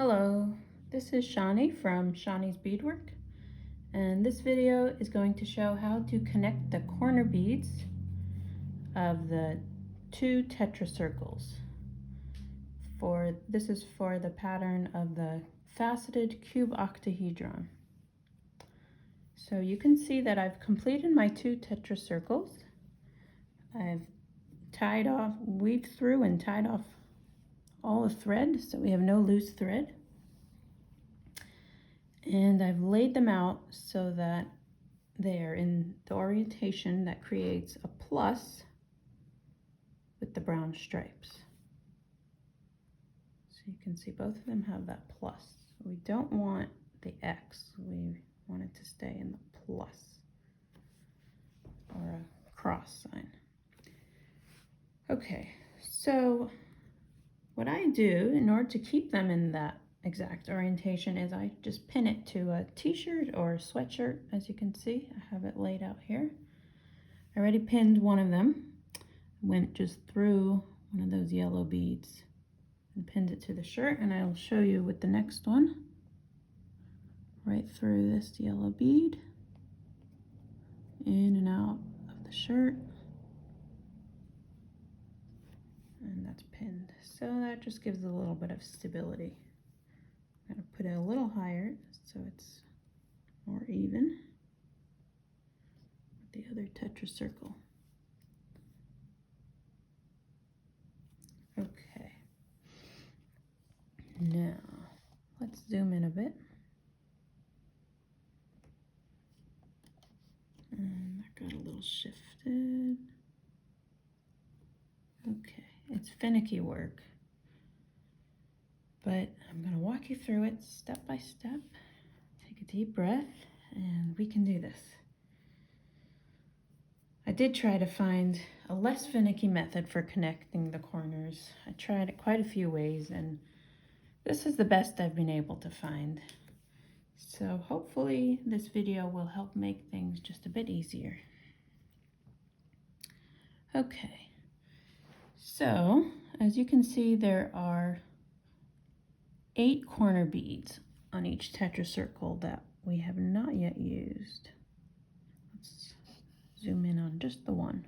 Hello, this is Shawnee from Shawnee's Beadwork, and this video is going to show how to connect the corner beads of the two tetracircles. This is for the pattern of the Faceted Cuboctahedron. So you can see that I've completed my two tetracircles. I've weaved through and tied off all the thread so we have no loose thread. And I've laid them out so that they're in the orientation that creates a plus with the brown stripes. So you can see both of them have that plus. We don't want the X, we want it to stay in the plus or a cross sign. Okay, so what I do in order to keep them in that exact orientation is I just pin it to a t-shirt or a sweatshirt. As you can see, I have it laid out here. I already pinned one of them. Went just through one of those yellow beads and pinned it to the shirt, and I'll show you with the next one. Right through this yellow bead, in and out of the shirt, and that's pinned. So that just gives a little bit of stability. I'm going to put it a little higher so it's more even with the other tetracircle. Okay, now let's zoom in a bit. And that got a little shifted. Okay, it's finicky work, but I'm going to walk you through it step by step. Take a deep breath, and we can do this. I did try to find a less finicky method for connecting the corners. I tried it quite a few ways, and this is the best I've been able to find. So hopefully this video will help make things just a bit easier. Okay, so as you can see, there are 8 corner beads on each tetracircle that we have not yet used. Let's zoom in on just the one.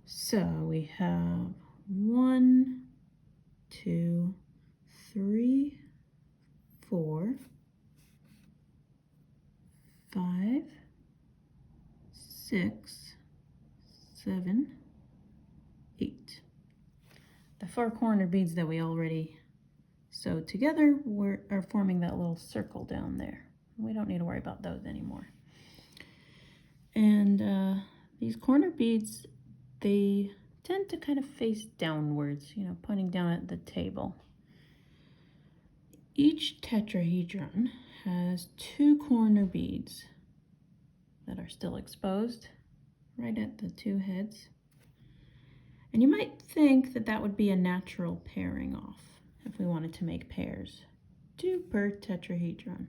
So we have 1, 2, 3, 4, 5, 6, 7, 8. The 4 corner beads that we already sewed together are forming that little circle down there. We don't need to worry about those anymore. And these corner beads, they tend to kind of face downwards, pointing down at the table. Each tetrahedron has 2 corner beads that are still exposed right at the 2 heads. And you might think that that would be a natural pairing off if we wanted to make pairs, 2 per tetrahedron.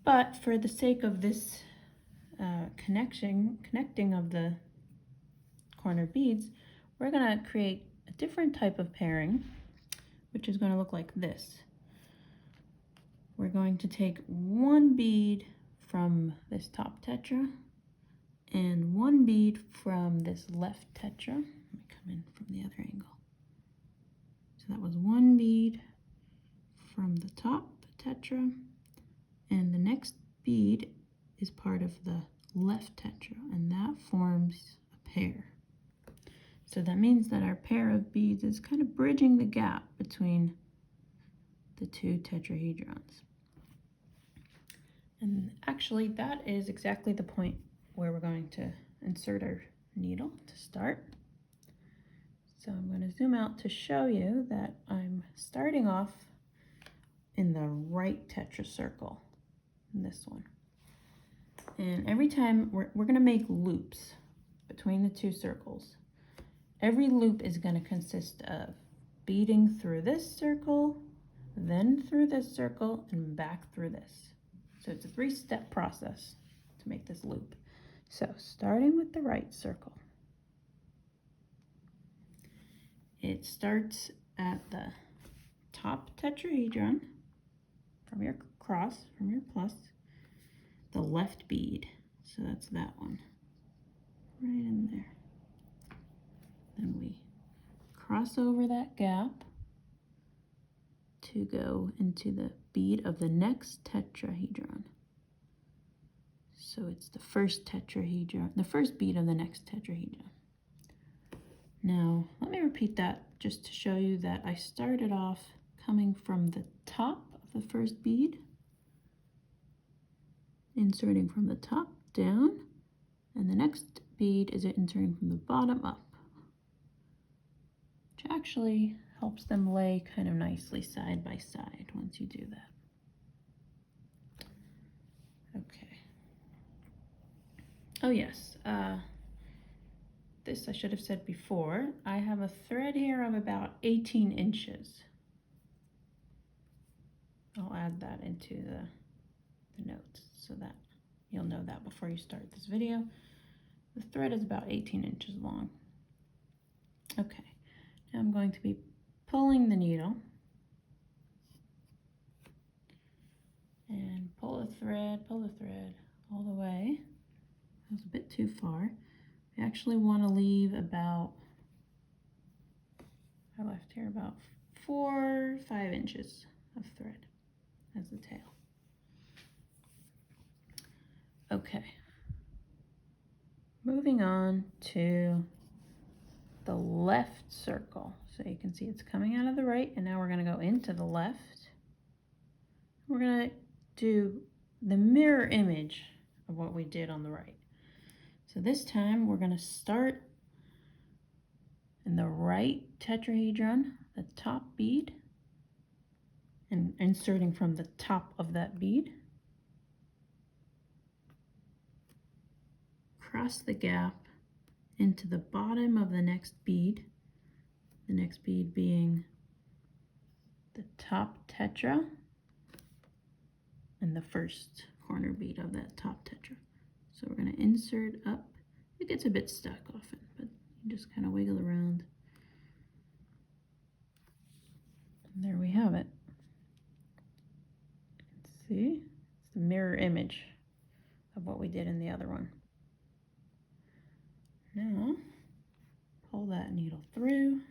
But for the sake of this connecting of the corner beads, we're going to create a different type of pairing, which is going to look like this. We're going to take 1 bead from this top tetra and 1 bead from this left tetra. Let me come in from the other angle. So that was 1 bead from the top, the tetra, and the next bead is part of the left tetra, and that forms a pair. So that means that our pair of beads is kind of bridging the gap between the 2 tetrahedrons. And actually that is exactly the point where we're going to insert our needle to start. So I'm going to zoom out to show you that I'm starting off in the right tetracircle, in this one. And every time we're going to make loops between the 2 circles. Every loop is going to consist of beading through this circle, then through this circle, and back through this. So it's a 3-step process to make this loop. So starting with the right circle, it starts at the top tetrahedron from your cross, from your plus, the left bead. So that's that one, right in there. Then we cross over that gap to go into the bead of the next tetrahedron. So it's the first tetrahedron, the first bead of the next tetrahedron. Now, let me repeat that just to show you that I started off coming from the top of the first bead, inserting from the top down, and the next bead is inserting from the bottom up, which actually helps them lay kind of nicely side by side once you do that. Okay. Oh yes, this I should have said before. I have a thread here of about 18 inches. I'll add that into the notes so that you'll know that before you start this video. The thread is about 18 inches long. Okay, now I'm going to be pulling the needle and pull the thread all the way. That was a bit too far. I actually want to leave about, I left here about 4 or 5 inches of thread as the tail. Okay, moving on to the left circle. So you can see it's coming out of the right, and now we're going to go into the left. We're going to do the mirror image of what we did on the right. So this time we're going to start in the right tetrahedron, the top bead, and inserting from the top of that bead. Cross the gap into the bottom of the next bead being the top tetra and the first corner bead of that top tetra. So we're going to insert up. It gets a bit stuck often, but you just kind of wiggle around. And there we have it. See? It's the mirror image of what we did in the other one. Now, pull that needle through.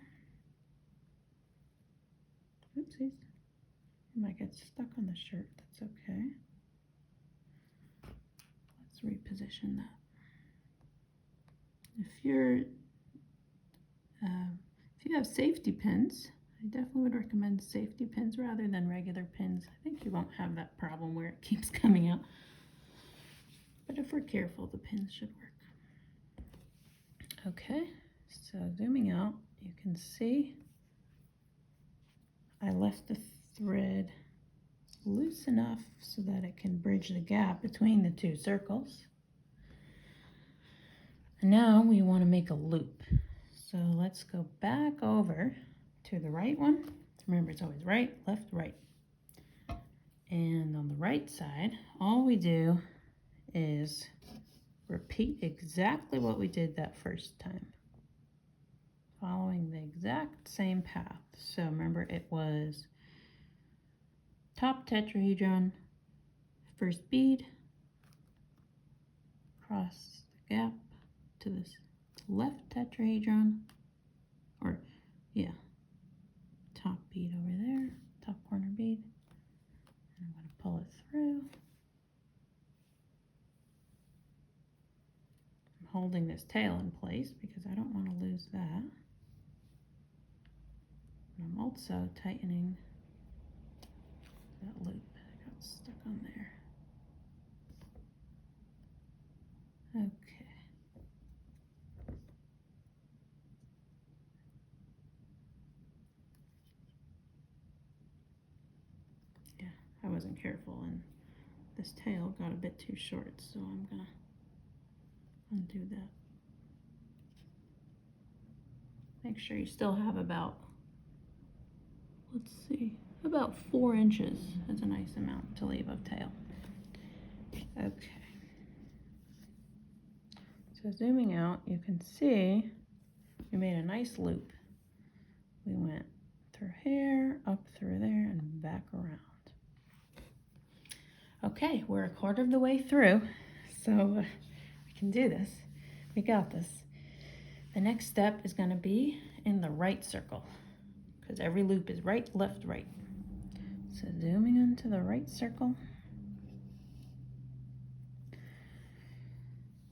Oopsies. It might get stuck on the shirt. That's okay. Let's reposition that. If you have safety pins, I definitely would recommend safety pins rather than regular pins. I think you won't have that problem where it keeps coming out. But if we're careful, the pins should work. Okay, so zooming out, you can see I left the thread loose enough so that it can bridge the gap between the two circles. And now we want to make a loop. So let's go back over to the right one. Remember, it's always right, left, right. And on the right side, all we do is repeat exactly what we did that first time, following the exact same path. So remember, it was top tetrahedron, first bead, cross the gap to this left tetrahedron, or yeah, top bead over there, top corner bead. And I'm going to pull it through. I'm holding this tail in place because I don't want to lose that. And I'm also tightening that loop that got stuck on there. Okay. Yeah, I wasn't careful and this tail got a bit too short, so I'm gonna undo that. Make sure you still have about, let's see, about 4 inches is a nice amount to leave of tail. Okay. So zooming out, you can see we made a nice loop. We went through here, up through there and back around. Okay, we're a quarter of the way through, so we can do this. We got this. The next step is going to be in the right circle, because every loop is right, left, right. So zooming into the right circle,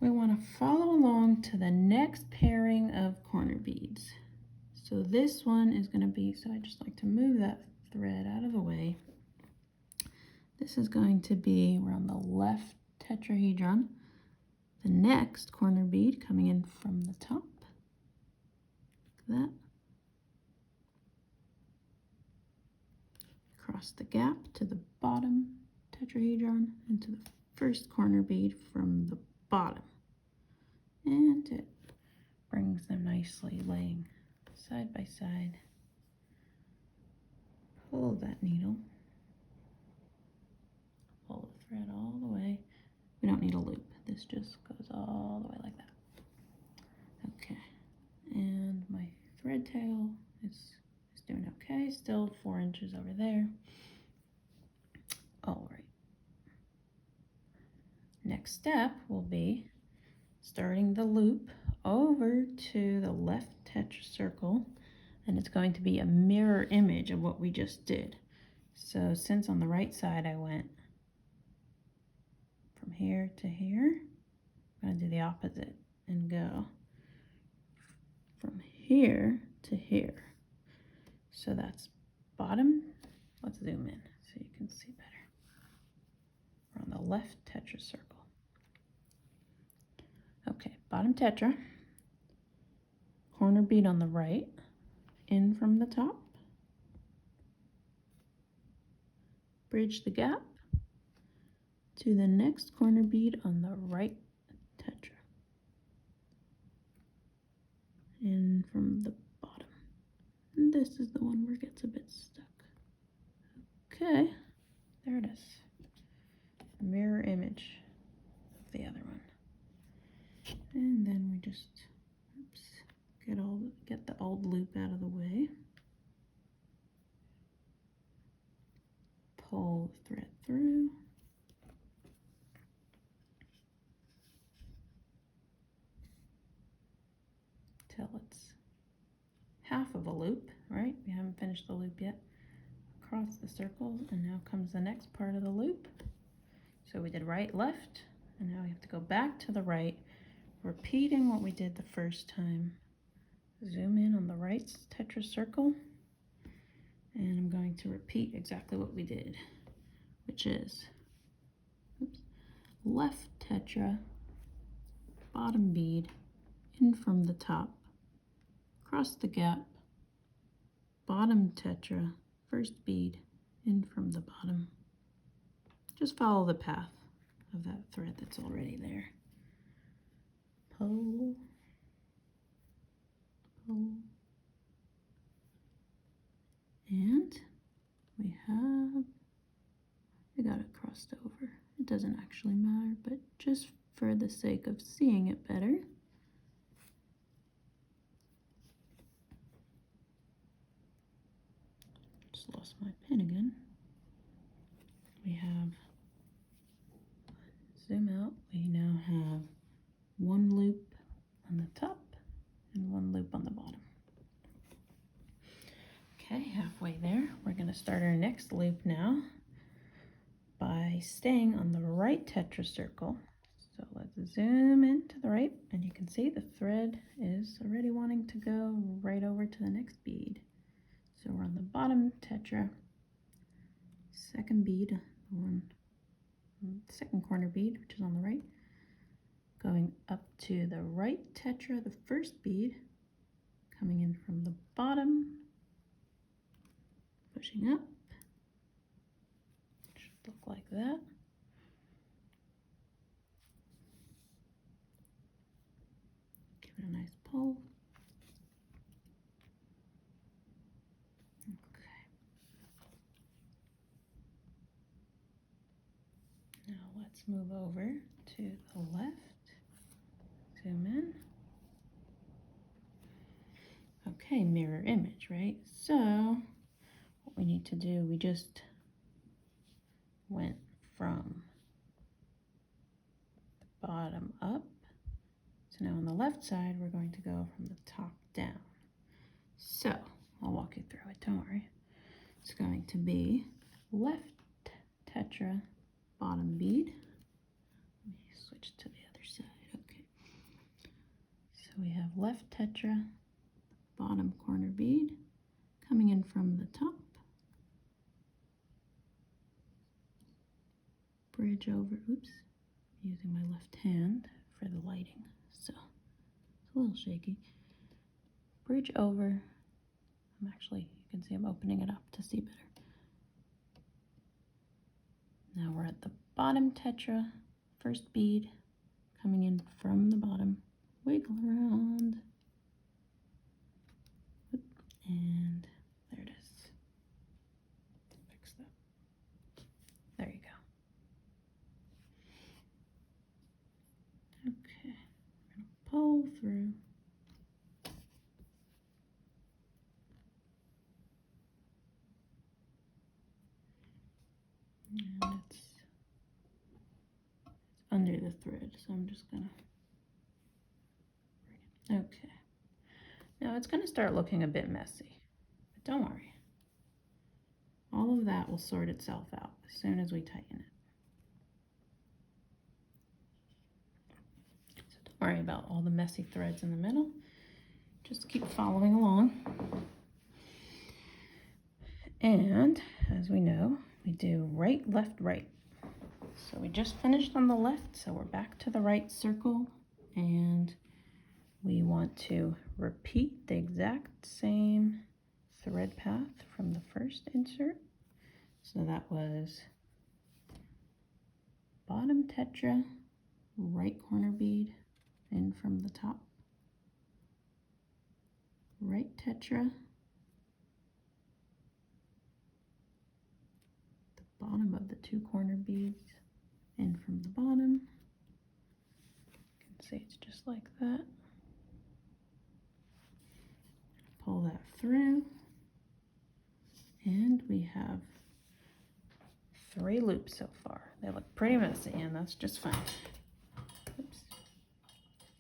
we want to follow along to the next pairing of corner beads. So this one is going to be, so I just like to move that thread out of the way. This is going to be, we're on the left tetrahedron, the next corner bead coming in from the top, like that. Across the gap to the bottom tetrahedron into the first corner bead from the bottom. And it brings them nicely laying side by side. Pull that needle. Pull the thread all the way. We don't need a loop. This just goes all the way like that. Okay. And my thread tail is doing okay. Still 4 inches over there. All right. Next step will be starting the loop over to the left tetracircle, and it's going to be a mirror image of what we just did. So since on the right side I went from here to here, I'm going to do the opposite and go from here to here. So that's bottom. Let's zoom in so you can see better. We're on the left tetracircle. Okay, bottom tetra, corner bead on the right, in from the top, bridge the gap to the next corner bead on the right tetra, in from the bottom. And this is the one where it gets a bit stuck. Okay, there it is. Mirror image of the other one. And then we just, get the old loop out of the way. Pull the thread through. Till it's half of a loop, right? We haven't finished the loop yet. Across the circle, and now comes the next part of the loop. So we did right, left, and now we have to go back to the right, repeating what we did the first time. Zoom in on the right tetracircle, and I'm going to repeat exactly what we did, which is left tetra, bottom bead, in from the top, across the gap, bottom tetra, first bead, in from the bottom. Just follow the path of that thread that's already there. Pull, pull, and we got it crossed over. It doesn't actually matter, but just for the sake of seeing it better, just lost my pen again. We have, zoom out, we now have one loop on the top and one loop on the bottom. Okay, halfway there. We're going to start our next loop now by staying on the right tetracircle. So let's zoom in to the right, and you can see the thread is already wanting to go right over to the next bead. So we're on the bottom tetra, second bead, second corner bead, which is on the right, going up to the right tetra, the first bead, coming in from the bottom, pushing up, should look like that. Give it a nice pull. Okay. Now let's move over to the left. Zoom in. Okay, mirror image, right? So what we need need to do, we just went from the bottom up. So now on the left side, we're going to go from the top down. So I'll walk you through it, don't worry. It's going to be left tetra bottom bead. Let me switch to the other side, okay. So we have left tetra, bottom corner bead, coming in from the top. Bridge over, oops, using my left hand for the lighting, so it's a little shaky. Bridge over, you can see I'm opening it up to see better. Now we're at the bottom tetra, first bead, coming in from the bottom, wiggle around, and there it is. Fix that. There you go. Okay, we're gonna pull through. And it's under the thread, so I'm just gonna bring it. Okay. Now it's gonna start looking a bit messy, but don't worry. All of that will sort itself out as soon as we tighten it. So don't worry about all the messy threads in the middle. Just keep following along. And as we know, we do right, left, right. So we just finished on the left, so we're back to the right circle, and we want to repeat the exact same thread path from the first insert. So that was bottom tetra, right corner bead in from the top, right tetra, the bottom of the two corner beads in from the bottom. You can see it's just like that. Pull that through, and we have 3 loops so far. They look pretty messy, and that's just fine. Oops.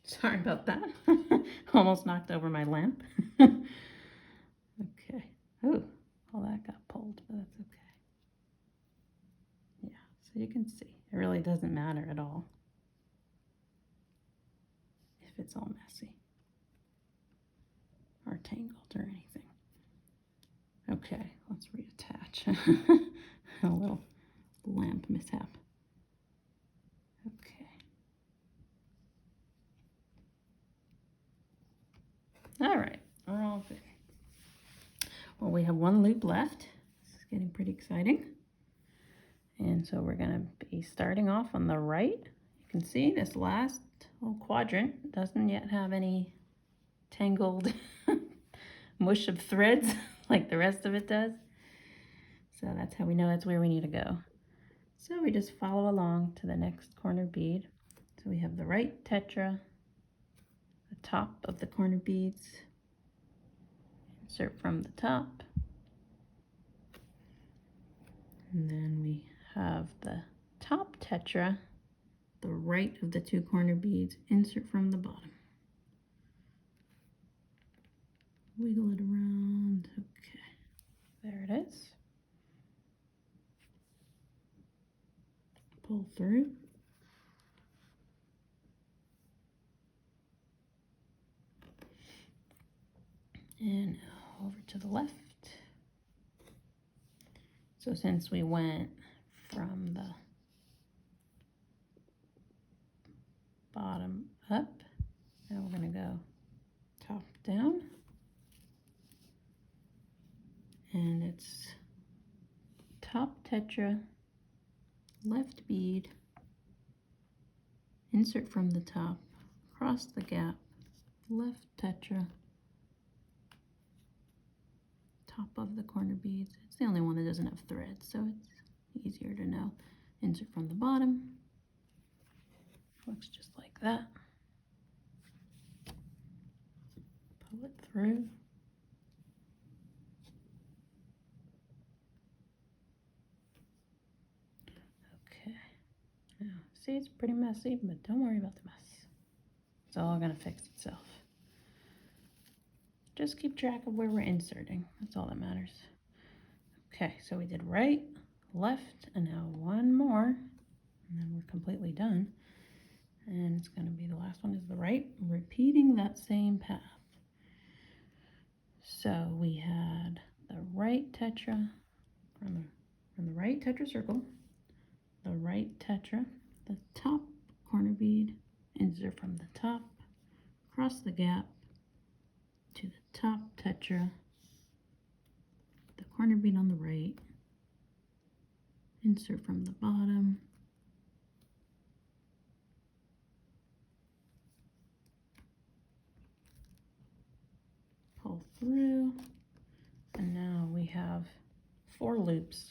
Sorry about that. Almost knocked over my lamp. Okay. Oh, all that got pulled, but that's okay. Yeah, so you can see, it really doesn't matter at all if it's all messy or tangled or anything. Okay, let's reattach. A little lamp mishap. Okay. All right, we're all good. Well, we have 1 loop left. This is getting pretty exciting. And so we're gonna be starting off on the right. You can see this last little quadrant doesn't yet have any tangled mush of threads like the rest of it does. So that's how we know that's where we need to go. So we just follow along to the next corner bead. So we have the right tetra, the top of the corner beads, insert from the top, and then we have the top tetra, the right of the 2 corner beads, insert from the bottom. Wiggle it around, okay, there it is. Pull through. And over to the left. So since we went from the bottom up, now we're going to go top down. And it's top tetra, left bead, insert from the top, across the gap, left tetra, top of the corner beads. It's the only one that doesn't have threads, so it's easier to know. Insert from the bottom. Looks just like that. Pull it through. See, it's pretty messy, but don't worry about the mess. It's all gonna fix itself. Just keep track of where we're inserting. That's all that matters. Okay, so we did right, left, and now one more, and then we're completely done. And it's gonna be the last one is the right, repeating that same path. So we had the right tetra from the right tetra circle, the right tetra, the top corner bead, insert from the top, across the gap to the top tetra, the corner bead on the right, insert from the bottom, pull through, and now we have 4 loops